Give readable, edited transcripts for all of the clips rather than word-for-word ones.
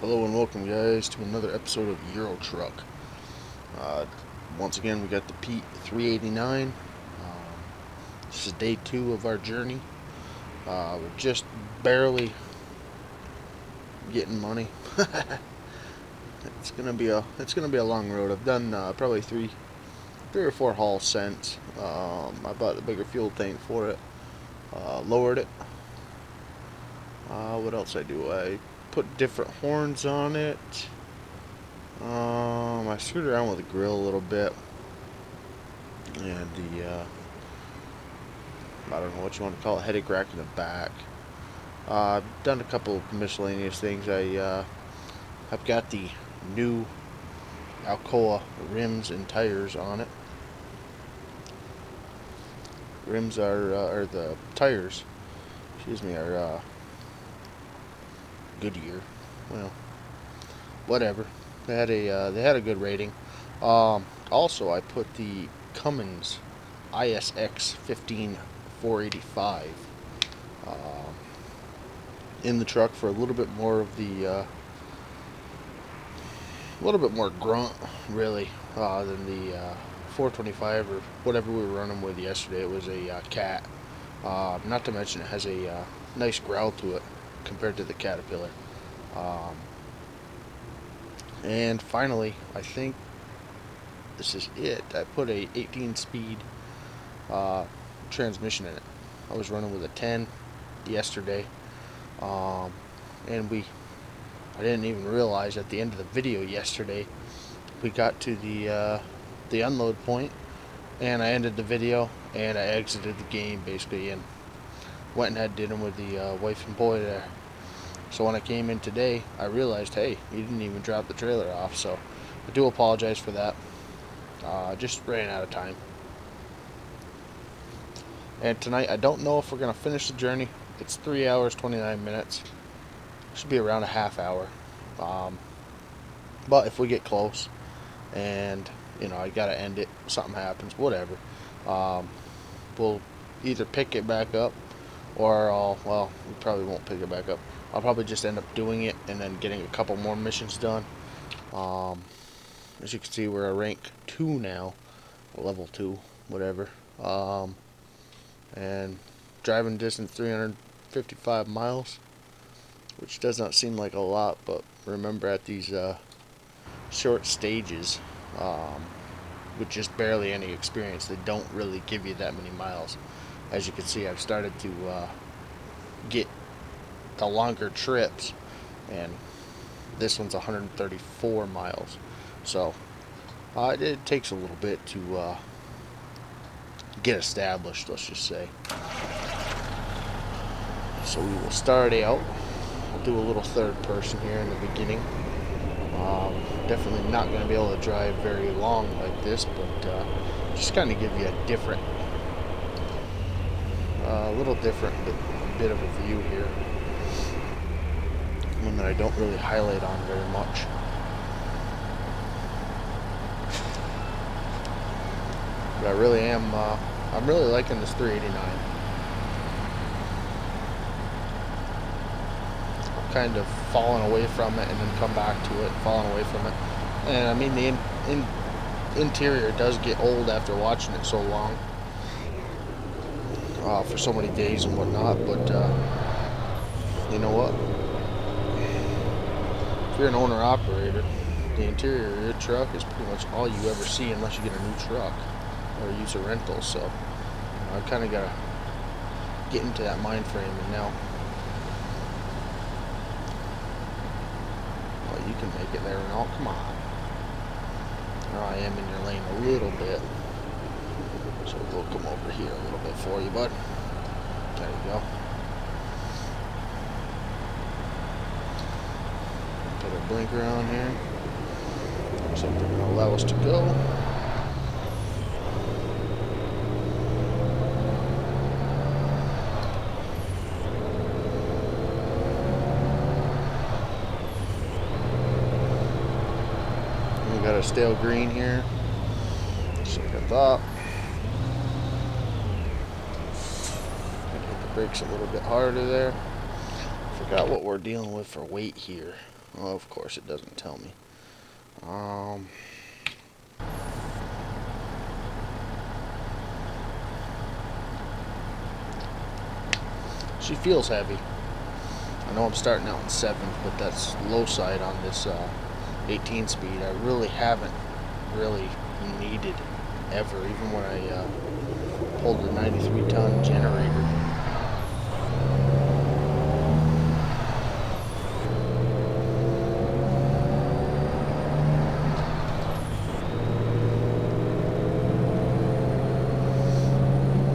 Hello and welcome, guys, to another episode of Euro Truck. Once again, we got the Pete 389. This is day 2 of our journey. We're just barely getting money. It's gonna be a long road. I've done probably three or four hauls since. I bought the bigger fuel tank for it. Lowered it. What else I do? I put different horns on it. I screwed around with the grill a little bit, and the I don't know what you want to call it, headache rack in the back. I've done a couple of miscellaneous things. I've got the new Alcoa rims and tires on it. Rims or the tires, excuse me, are Goodyear. Well, whatever. They had a good rating. Also, I put the Cummins ISX 15485 in the truck for a little bit more of the a little bit more grunt, really, than the 425 or whatever we were running with yesterday. It was a Cat. Not to mention it has a nice growl to it compared to the Caterpillar. And finally, I think this is it. I put a 18-speed transmission in it. I was running with a 10 yesterday, and I didn't even realize at the end of the video yesterday we got to the unload point, and I ended the video and I exited the game basically and went and had dinner with the wife and boy there. So when I came in today, I realized, hey, you didn't even drop the trailer off. So I do apologize for that. Just ran out of time. And tonight, I don't know if we're going to finish the journey. It's 3 hours, 29 minutes. Should be around a half hour. But if we get close and, I got to end it, something happens, whatever, we'll either pick it back up or we probably won't pick it back up. I'll probably just end up doing it and then getting a couple more missions done. As you can see, we're a rank 2 now, level 2, whatever. And driving distance 355 miles, which does not seem like a lot, but remember at these short stages, with just barely any experience, they don't really give you that many miles. As you can see, I've started to get the longer trips, and this one's 134 miles, so it takes a little bit to get established, let's just say. So we will start out. I'll do a little third person here in the beginning. Definitely not going to be able to drive very long like this, but just kind of give you a little different bit of a view here. One that I don't really highlight on very much. But I really am, I'm really liking this 389. I'm kind of falling away from it and then come back to it, falling away from it. And I mean, the interior does get old after watching it so long, for so many days and whatnot, but you know what? If you're an owner-operator, the interior of your truck is pretty much all you ever see unless you get a new truck or use a rental. So I've kind of got to get into that mind frame, and now, well, you can make it there and all. Come on. Now I am in your lane a little bit, so we'll come over here a little bit for you, bud. There you go. Put a blinker on here. Looks like they're going to allow us to go. We got a stale green here, just like I thought. Hit the brakes a little bit harder there. Forgot what we're dealing with for weight here. Well, of course it doesn't tell me. She feels heavy. I know I'm starting out in 7th, but that's low side on this 18 speed. I really haven't really needed ever, even when I pulled the 93-ton generator.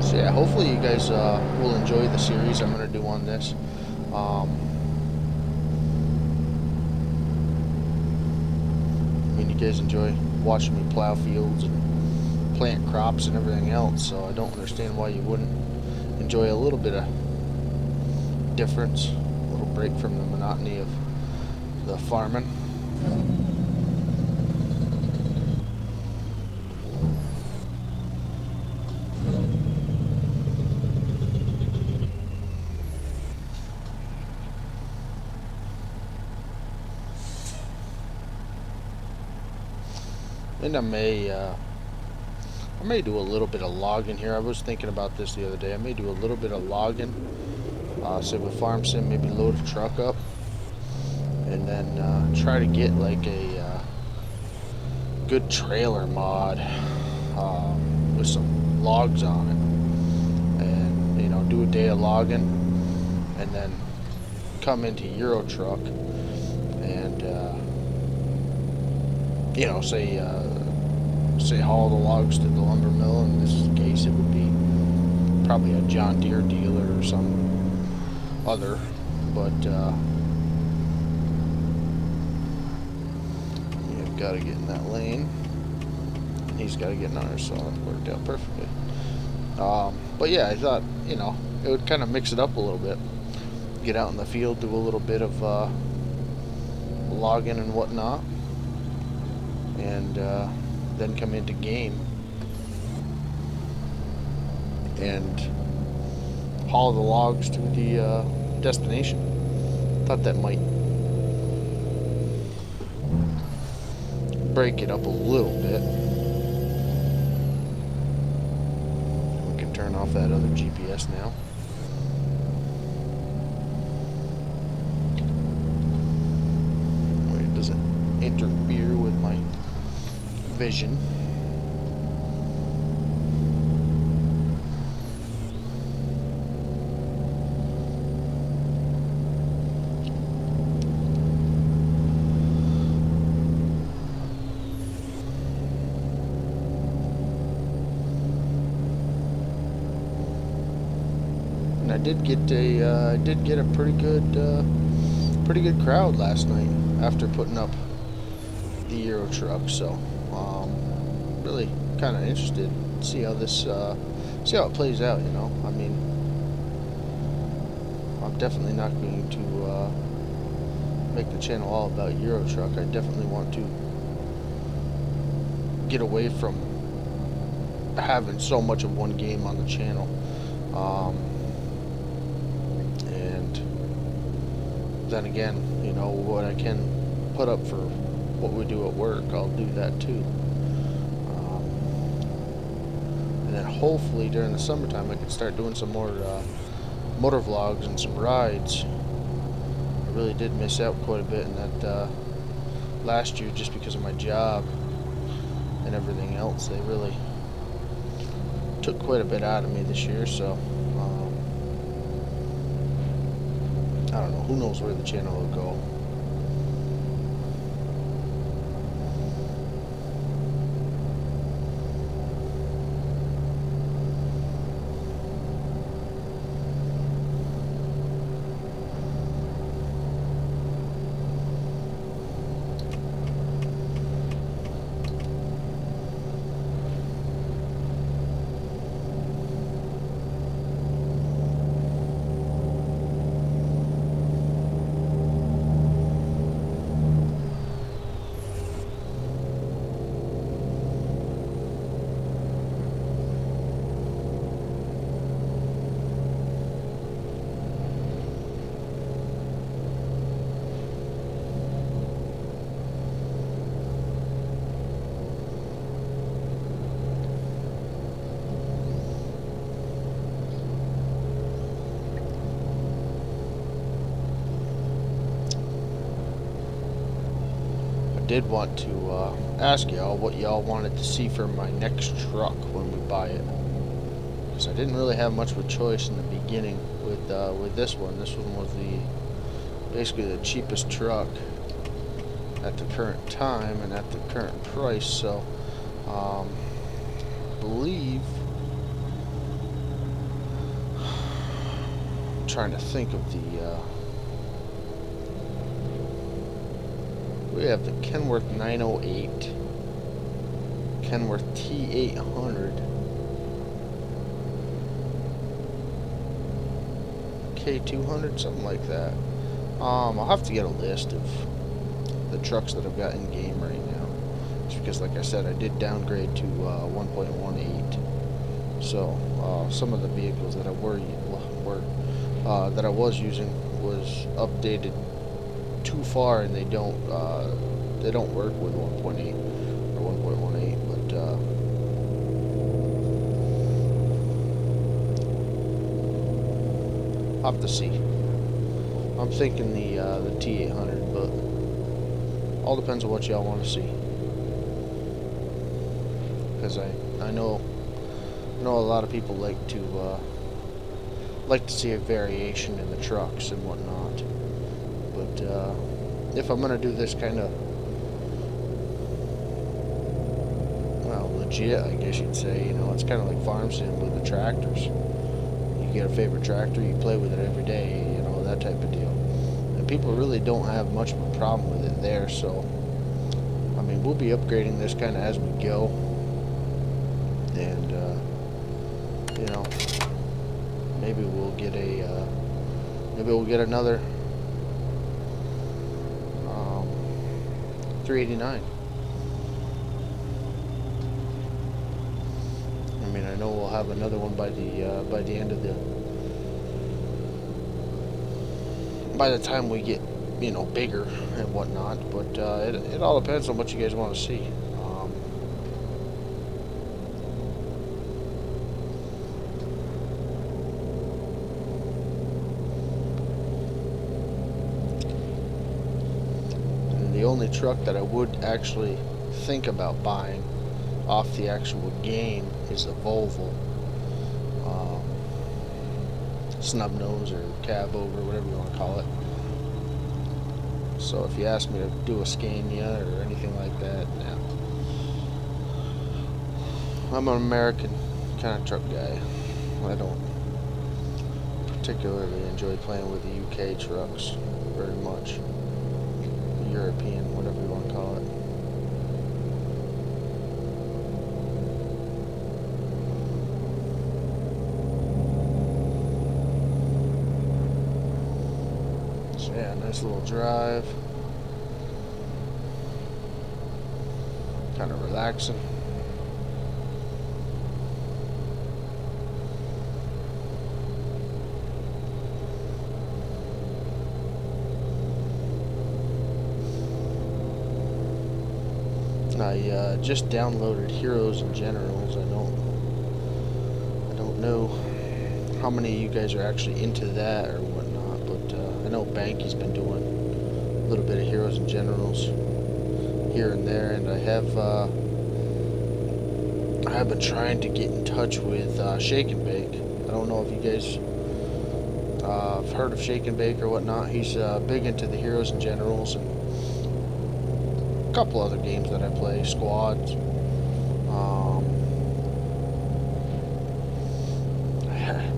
So yeah, hopefully you guys will enjoy the series I'm going to do on this. I mean, you guys enjoy watching me plow fields and plant crops and everything else, so I don't understand why you wouldn't enjoy a little bit of difference, a little break from the monotony of the farming. And I may do a little bit of logging here. I was thinking about this the other day. I may do a little bit of logging, say with farm sim, maybe load a truck up, and then try to get like a good trailer mod with some logs on it, and do a day of logging, and then come into Euro truck and say haul the logs to the lumber mill. In this case, it would be probably a John Deere dealer or some other, but you've got to get in that lane, and he's got to get in ours, so it worked out perfectly. But yeah, I thought it would kind of mix it up a little bit, get out in the field, do a little bit of logging and whatnot, and then come into game and haul the logs to the destination. Thought that might break it up a little bit. We can turn off that other GPS now. Where it doesn't interfere with my vision. And I did get a pretty good crowd last night after putting up the Euro truck. So really kind of interested to see how it plays out. I mean, I'm definitely not going to make the channel all about Euro truck. I definitely want to get away from having so much of one game on the channel. And then again, what I can put up for what we do at work, I'll do that too. And then hopefully during the summertime I can start doing some more motor vlogs and some rides. I really did miss out quite a bit in that last year just because of my job and everything else. They really took quite a bit out of me this year, so I don't know, who knows where the channel will go. did want to ask y'all what y'all wanted to see for my next truck when we buy it, because I didn't really have much of a choice in the beginning with this one. This one was basically the cheapest truck at the current time and at the current price. So I believe, I'm trying to think of we have the Kenworth 908, Kenworth T800, K200, something like that. I'll have to get a list of the trucks that I've got in game right now, just because, like I said, I did downgrade to 1.18. So some of the vehicles that I was using was updated too far, and they don't work with 1.8 or 1.18. But I'll have to see. I'm thinking the T800, but all depends on what y'all want to see. Because I know a lot of people like to see a variation in the trucks and whatnot. But if I'm gonna do this kind of, well, legit, I guess you'd say, it's kind of like farm sim with the tractors. You get a favorite tractor, you play with it every day, that type of deal. And people really don't have much of a problem with it there. So I mean, we'll be upgrading this kind of as we go, and maybe we'll get another 389. I mean, I know we'll have another one by the end of by the time we get bigger and whatnot. But it all depends on what you guys want to see. The only truck that I would actually think about buying off the actual game is a Volvo, snub nose or cab over, whatever you want to call it. So if you ask me to do a Scania or anything like that, nah. I'm an American kind of truck guy. I don't particularly enjoy playing with the UK trucks very much. European, whatever you want to call it. So yeah, nice little drive. Kind of relaxing. I just downloaded Heroes and Generals. I don't know how many of you guys are actually into that or whatnot, but I know Banky's been doing a little bit of Heroes and Generals here and there, and I have been trying to get in touch with Shake and Bake. I don't know if you guys have heard of Shake and Bake or whatnot. He's big into the Heroes and Generals and couple other games that I play, squads.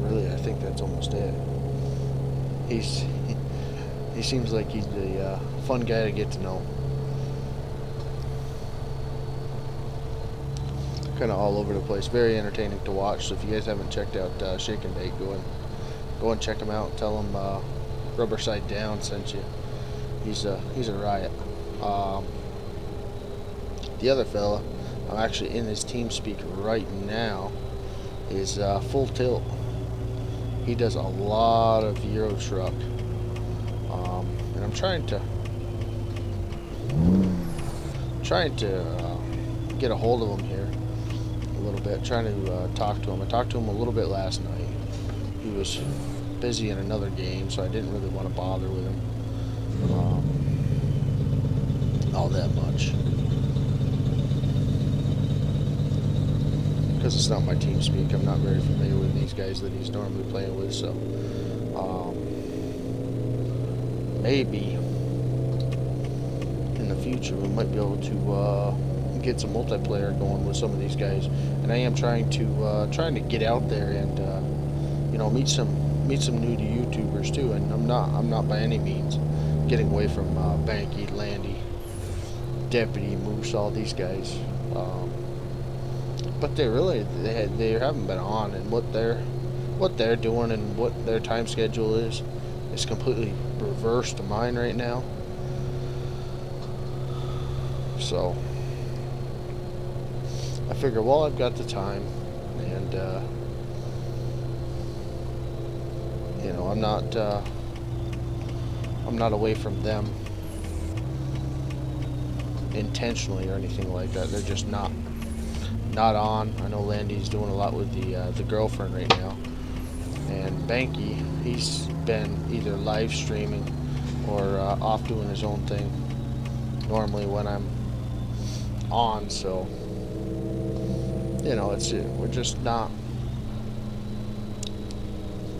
Really, I think that's almost it. He seems like he's the fun guy to get to know. Kind of all over the place, very entertaining to watch. So if you guys haven't checked out Shake and Bake, go and check him out. Tell him Rubber Side Down sent you. He's a riot. The other fella, I'm actually in his team speak right now, is Full Tilt. He does a lot of Euro truck, and I'm trying to get a hold of him here a little bit. Trying to talk to him. I talked to him a little bit last night. He was busy in another game, so I didn't really want to bother with him. all that much. Because it's not my team speak. I'm not very familiar with these guys that he's normally playing with, so maybe in the future we might be able to get some multiplayer going with some of these guys. And I am trying to get out there and you know, meet some new to YouTubers too. And I'm not by any means getting away from Banky, Landy, Deputy, Moose, all these guys. But they haven't been on, and what they're doing and what their time schedule is completely reversed to mine right now. So I figure, well, I've got the time, and you know, I'm not away from them intentionally or anything like that. They're just not on. I know Landy's doing a lot with the girlfriend right now, and Banky, he's been either live streaming or off doing his own thing normally when I'm on. So you know,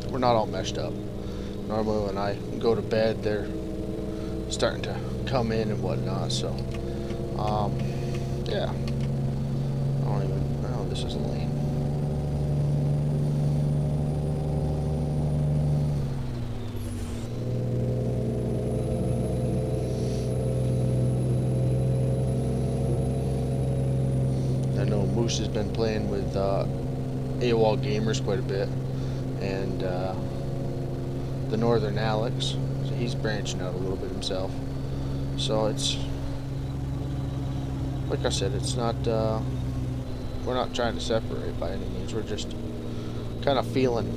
we're not all meshed up. Normally when I go to bed, they're starting to come in and whatnot. So yeah. Oh, this isn't lane. I know Moose has been playing with AWOL Gamers quite a bit, and the Northern Alex. So he's branching out a little bit himself. So it's, like I said, it's not, we're not trying to separate by any means. We're just kind of feeling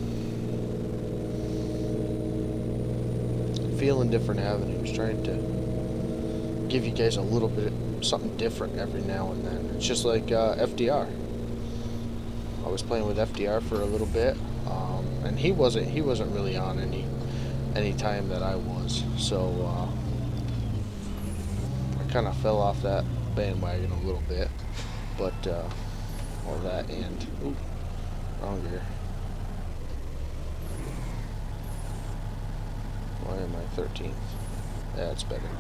different avenues, trying to give you guys a little bit of something different every now and then. It's just like FDR. I was playing with FDR for a little bit, and he wasn't really on any time that I was. So I kind of fell off that bandwagon a little bit, but all that and wrong gear. Why am I 13th? Yeah, it's better.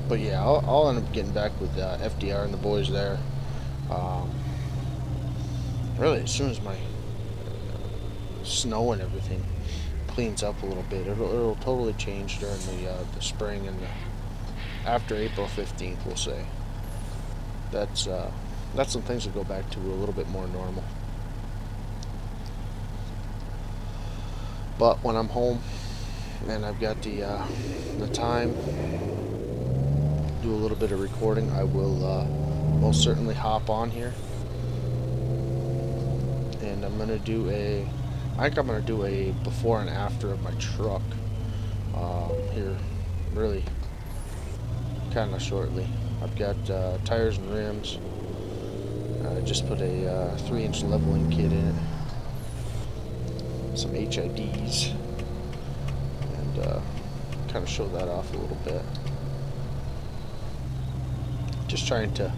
But yeah, I'll end up getting back with FDR and the boys there. Really, as soon as my snow and everything cleans up a little bit, it'll totally change during the spring and after April 15th, we'll say. That's when things will go back to a little bit more normal. But when I'm home and I've got the time, do a little bit of recording, I will most certainly hop on here, and I'm gonna do a before and after of my truck here really kind of shortly. I've got tires and rims. I just put a 3-inch leveling kit in it, some HIDs, and kind of show that off a little bit. Just trying to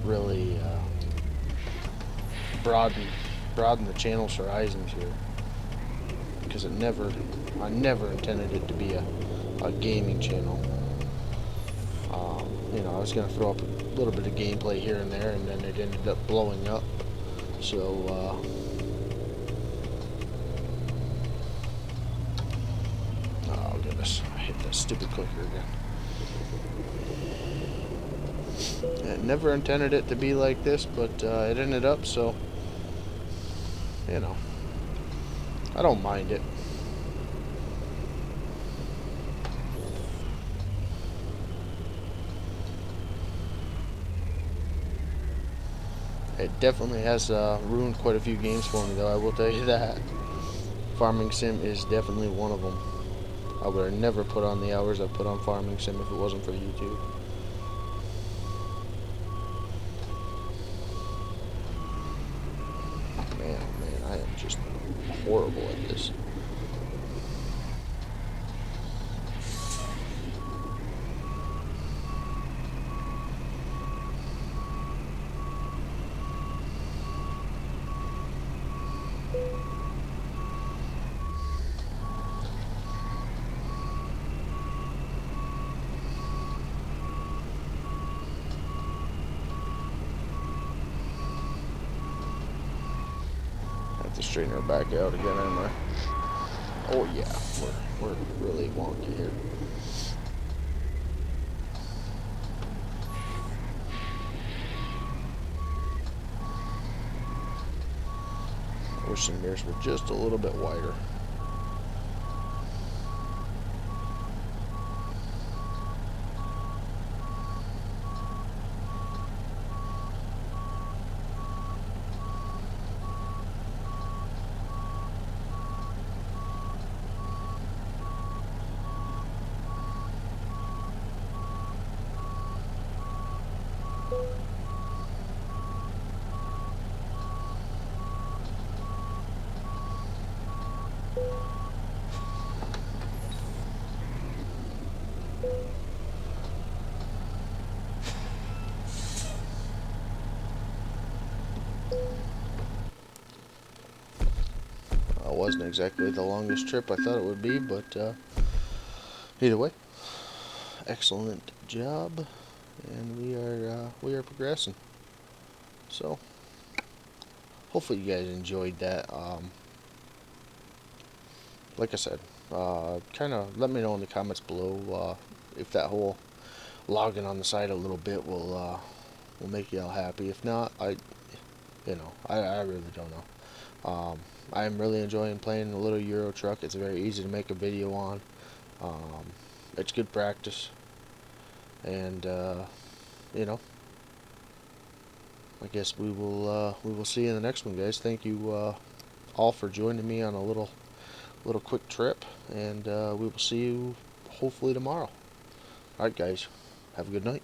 really broaden the channel's horizons here, because I never intended it to be a gaming channel. You know, I was going to throw up a little bit of gameplay here and there, and then it ended up blowing up. So oh goodness, I hit that stupid clicker again. I never intended it to be like this, but it ended up, so you know, I don't mind it. It definitely has ruined quite a few games for me, though, I will tell you that. Farming Sim is definitely one of them. I would have never put on the hours I put on Farming Sim if it wasn't for YouTube. horrible at this. Have to straighten her back out again, am I? Oh yeah, we're really wonky here. I wish the mirrors were just a little bit wider. It wasn't exactly the longest trip I thought it would be, but either way, excellent job, and we are progressing. So hopefully you guys enjoyed that. Like I said, kind of let me know in the comments below if that whole logging on the side a little bit will make you all happy. If not, I really don't know. I'm really enjoying playing the little Euro truck. It's very easy to make a video on. It's good practice, and I guess we will see you in the next one, guys. Thank you all for joining me on a little quick trip, and we will see you hopefully tomorrow. All right, guys, have a good night.